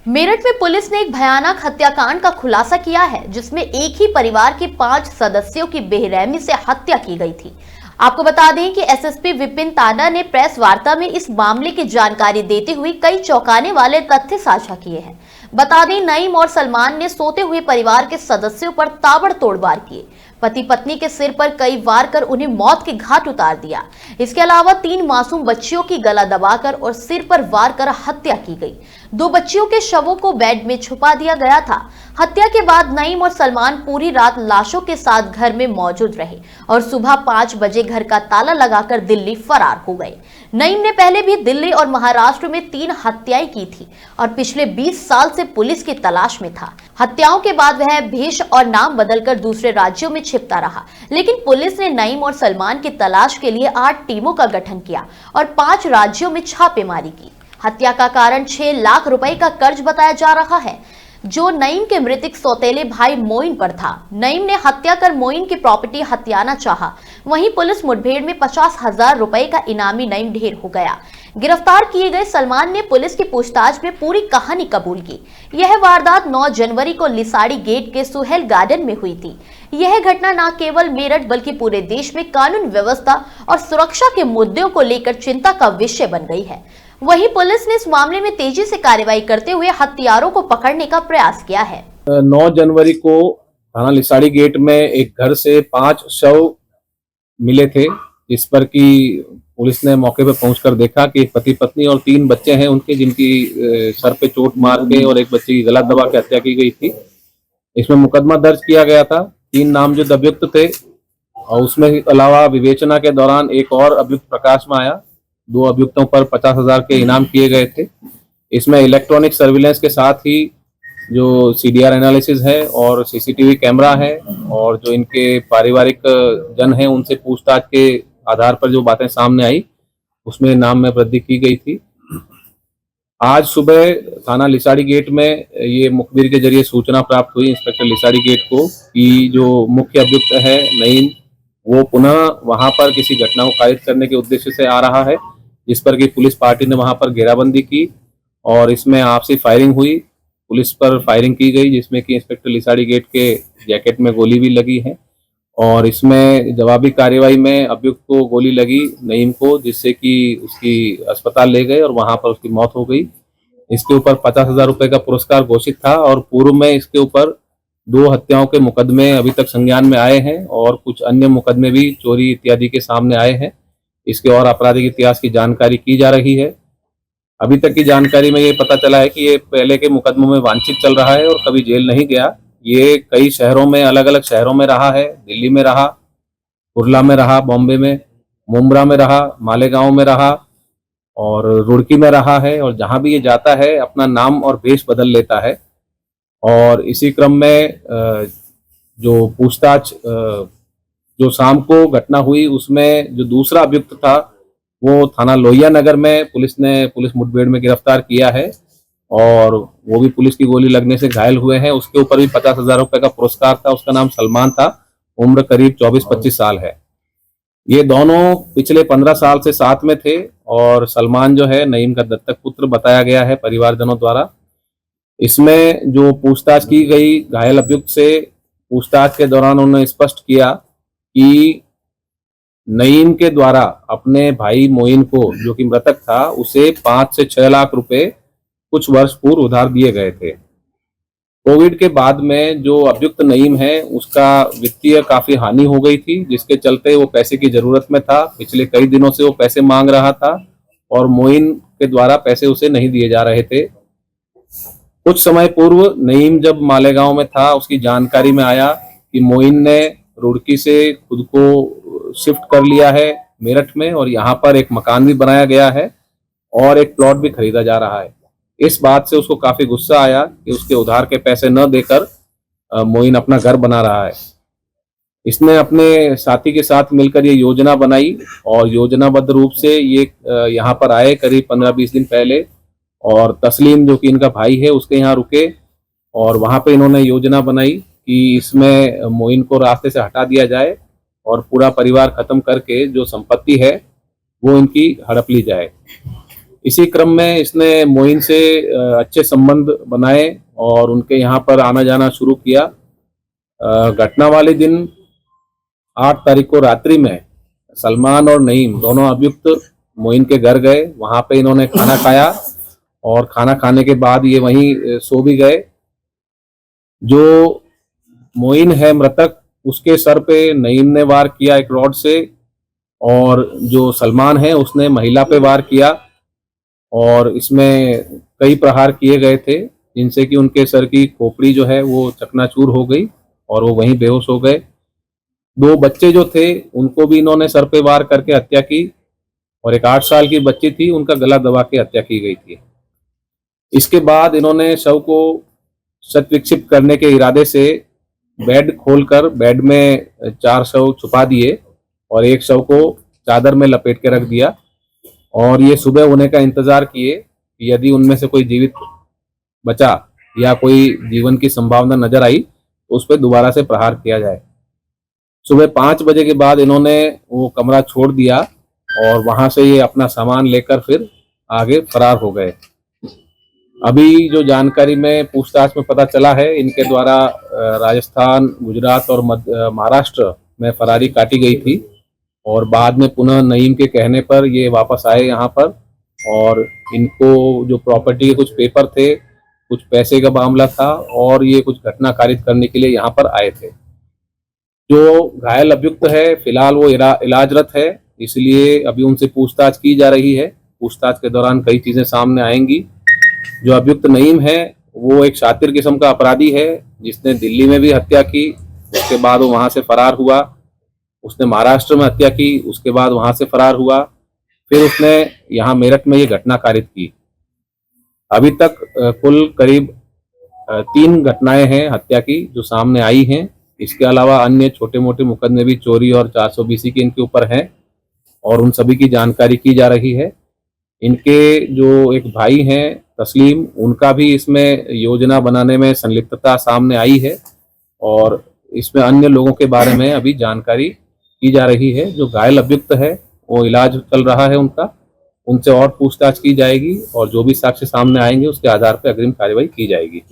मेरठ में पुलिस ने एक भयानक हत्याकांड का खुलासा किया है, जिसमें एक ही परिवार के 5 सदस्यों की बेरहमी से हत्या की गई थी। आपको बता दें कि एसएसपी विपिन ताना ने प्रेस वार्ता में इस मामले की जानकारी देते हुए कई चौंकाने वाले तथ्य साझा किए हैं। बता दें, नईम और सलमान ने सोते हुए परिवार के सदस्यों पर ताबड़तोड़ वार किए। पति पत्नी के सिर पर कई वार कर उन्हें मौत के घाट उतार दिया। इसके अलावा 3 मासूम बच्चियों की गला दबाकर और सिर पर वार कर हत्या की गई। 2 बच्चियों के शवों को बेड में छुपा दिया गया था। हत्या के बाद नईम और सलमान पूरी रात लाशों के साथ घर में मौजूद रहे और सुबह 5 बजे घर का ताला लगाकर दिल्ली फरार हो गए। नईम ने पहले भी दिल्ली और महाराष्ट्र में 3 हत्याएं की थी और पिछले 20 साल से पुलिस की तलाश में था। हत्याओं के बाद वह भेष और नाम बदलकर दूसरे राज्यों में छिपता रहा, लेकिन पुलिस ने नईम और सलमान की तलाश के लिए 8 टीमों का गठन किया और 5 राज्यों में छापेमारी की। हत्या का कारण 6 लाख रुपए का कर्ज बताया जा रहा है, जो नईम के मृतक सौतेले भाई मोइन पर था। नईम ने हत्या कर मोइन की प्रॉपर्टी हथियाना चाहा। वहीं पुलिस मुठभेड़ में 50,000 रुपए का इनामी नईम ढेर हो गया। गिरफ्तार किए गए सलमान ने पुलिस की पूछताछ में पूरी कहानी कबूल की। यह वारदात 9 जनवरी को लिसाड़ी गेट के सुहेल गार्डन में हुई थी। यह घटना न केवल मेरठ बल्कि पूरे देश में कानून व्यवस्था और सुरक्षा के मुद्दों को लेकर चिंता का विषय बन गई है। वहीं पुलिस ने इस मामले में तेजी से कार्रवाई करते हुए हत्यारों को पकड़ने का प्रयास किया है। 9 जनवरी को थाना लिसाड़ी गेट में एक घर से 5 शव मिले थे, जिस पर कि पुलिस ने मौके पर पहुंचकर देखा कि पति पत्नी और 3 बच्चे हैं उनके, जिनकी सर पे चोट मार के और एक बच्चे की गला दबा के हत्या की गई थी। इसमें मुकदमा दर्ज किया गया था। 3 नामजद अभियुक्त थे और उसमें अलावा विवेचना के दौरान एक और अभियुक्त प्रकाश में आया। 2 अभियुक्तों पर 50,000 के इनाम किए गए थे। इसमें इलेक्ट्रॉनिक सर्विलेंस के साथ ही जो सीडीआर एनालिसिस है और सीसीटीवी कैमरा है और जो इनके पारिवारिक जन हैं उनसे पूछताछ के आधार पर जो बातें सामने आई, उसमें नाम में वृद्धि की गई थी। आज सुबह थाना लिसाड़ी गेट में ये मुखबिर के जरिए सूचना प्राप्त हुई इंस्पेक्टर लिसाड़ी गेट को कि जो मुख्य अभियुक्त है नईम, वो पुनः वहां पर किसी घटना को कारित करने के उद्देश्य से आ रहा है, जिस पर कि पुलिस पार्टी ने वहां पर घेराबंदी की और इसमें आपसी फायरिंग हुई। पुलिस पर फायरिंग की गई, जिसमें कि इंस्पेक्टर लिसाड़ी गेट के जैकेट में गोली भी लगी है और इसमें जवाबी कार्रवाई में अभियुक्त को गोली लगी नईम को, जिससे कि उसकी अस्पताल ले गए और वहां पर उसकी मौत हो गई। इसके ऊपर 50,000 रुपए का पुरस्कार घोषित था और पूर्व में इसके ऊपर 2 हत्याओं के मुकदमे अभी तक संज्ञान में आए हैं और कुछ अन्य मुकदमे भी चोरी इत्यादि के सामने आए हैं। इसके और आपराधिक इतिहास की जानकारी की जा रही है। अभी तक की जानकारी में ये पता चला है कि ये पहले के मुकदमों में वांछित चल रहा है और कभी जेल नहीं गया। ये कई शहरों में, अलग अलग शहरों में रहा है। दिल्ली में रहा, कुर्ला में रहा, बॉम्बे में, मुंब्रा में रहा, मालेगांव में रहा और रुड़की में रहा है। और जहां भी ये जाता है अपना नाम और वेश बदल लेता है। और इसी क्रम में जो पूछताछ जो शाम को घटना हुई, उसमें जो दूसरा अभियुक्त था वो थाना लोहिया नगर में पुलिस मुठभेड़ में गिरफ्तार किया है और वो भी पुलिस की गोली लगने से घायल हुए हैं। उसके ऊपर भी 50,000 रुपए का पुरस्कार था। उसका नाम सलमान था, उम्र करीब 24-25 साल है। ये दोनों पिछले 15 साल से साथ में थे और सलमान जो है नईम का दत्तक पुत्र बताया गया है परिवारजनों द्वारा। इसमें जो पूछताछ की गई घायल अभियुक्त से, पूछताछ के दौरान उन्होंने स्पष्ट किया कि नईम के द्वारा अपने भाई मोइन को, जो कि मृतक था, उसे 5 से 6 लाख रुपए कुछ वर्ष पूर्व उधार दिए गए थे। कोविड के बाद में जो अभियुक्त नईम है उसका वित्तीय काफी हानि हो गई थी, जिसके चलते वो पैसे की जरूरत में था। पिछले कई दिनों से वो पैसे मांग रहा था और मोइन के द्वारा पैसे उसे नहीं दिए जा रहे थे। कुछ समय पूर्व नईम जब मालेगांव में था, उसकी जानकारी में आया कि मोइन ने रुड़की से खुद को शिफ्ट कर लिया है मेरठ में और यहाँ पर एक मकान भी बनाया गया है और एक प्लॉट भी खरीदा जा रहा है। इस बात से उसको काफी गुस्सा आया कि उसके उधार के पैसे न देकर मोइन अपना घर बना रहा है। इसने अपने साथी के साथ मिलकर ये योजना बनाई और योजनाबद्ध रूप से ये यहाँ पर आए करीब 15-20 दिन पहले और तस्लीम, जो कि इनका भाई है, उसके यहाँ रुके और वहां पे इन्होंने योजना बनाई कि इसमें मोइन को रास्ते से हटा दिया जाए और पूरा परिवार खत्म करके जो संपत्ति है वो इनकी हड़प ली जाए। इसी क्रम में इसने मोइन से अच्छे संबंध बनाए और उनके यहाँ पर आना जाना शुरू किया। घटना वाले दिन 8 तारीख को रात्रि में सलमान और नईम दोनों अभियुक्त मोइन के घर गए। वहां पे इन्होंने खाना खाया और खाना खाने के बाद ये वहीं सो भी गए। जो मोइन है मृतक, उसके सर पे नईम ने वार किया एक रॉड से, और जो सलमान है उसने महिला पे वार किया और इसमें कई प्रहार किए गए थे, जिनसे कि उनके सर की खोपड़ी जो है वो चकनाचूर हो गई और वो वहीं बेहोश हो गए। 2 बच्चे जो थे उनको भी इन्होंने सर पे वार करके हत्या की और एक 8 साल की बच्ची थी, उनका गला दबा के हत्या की गई थी। इसके बाद इन्होंने शव को शत विक्षिप्त करने के इरादे से बेड खोलकर बेड में 4 शव छुपा दिए और एक शव को चादर में लपेट के रख दिया और ये सुबह होने का इंतजार किए कि यदि उनमें से कोई जीवित बचा या कोई जीवन की संभावना नजर आई तो उस पर दोबारा से प्रहार किया जाए। सुबह 5 बजे के बाद इन्होंने वो कमरा छोड़ दिया और वहां से ये अपना सामान लेकर फिर आगे फरार हो गए। अभी जो जानकारी में पूछताछ में पता चला है, इनके द्वारा राजस्थान, गुजरात और महाराष्ट्र में फरारी काटी गई थी और बाद में पुनः नईम के कहने पर ये वापस आए यहाँ पर और इनको जो प्रॉपर्टी के कुछ पेपर थे, कुछ पैसे का मामला था और ये कुछ घटना कारित करने के लिए यहाँ पर आए थे। जो घायल अभियुक्त है फिलहाल वो इलाजरत है, इसलिए अभी उनसे पूछताछ की जा रही है। पूछताछ के दौरान कई चीजें सामने आएंगी। जो अभियुक्त नईम है वो एक शातिर किस्म का अपराधी है, जिसने दिल्ली में भी हत्या की, उसके बाद वो वहां से फरार हुआ। उसने महाराष्ट्र में हत्या की, उसके बाद वहां से फरार हुआ, फिर उसने यहाँ मेरठ में ये घटना कारित की। अभी तक कुल करीब 3 घटनाएं हैं हत्या की जो सामने आई हैं। इसके अलावा अन्य छोटे मोटे मुकदमे भी चोरी और 420 के इनके ऊपर हैं और उन सभी की जानकारी की जा रही है। इनके जो एक भाई हैं तस्लीम, उनका भी इसमें योजना बनाने में संलिप्तता सामने आई है और इसमें अन्य लोगों के बारे में अभी जानकारी की जा रही है। जो घायल अभियुक्त है वो इलाज चल रहा है उनका, उनसे और पूछताछ की जाएगी और जो भी साक्ष्य सामने आएंगे उसके आधार पर अग्रिम कार्रवाई की जाएगी।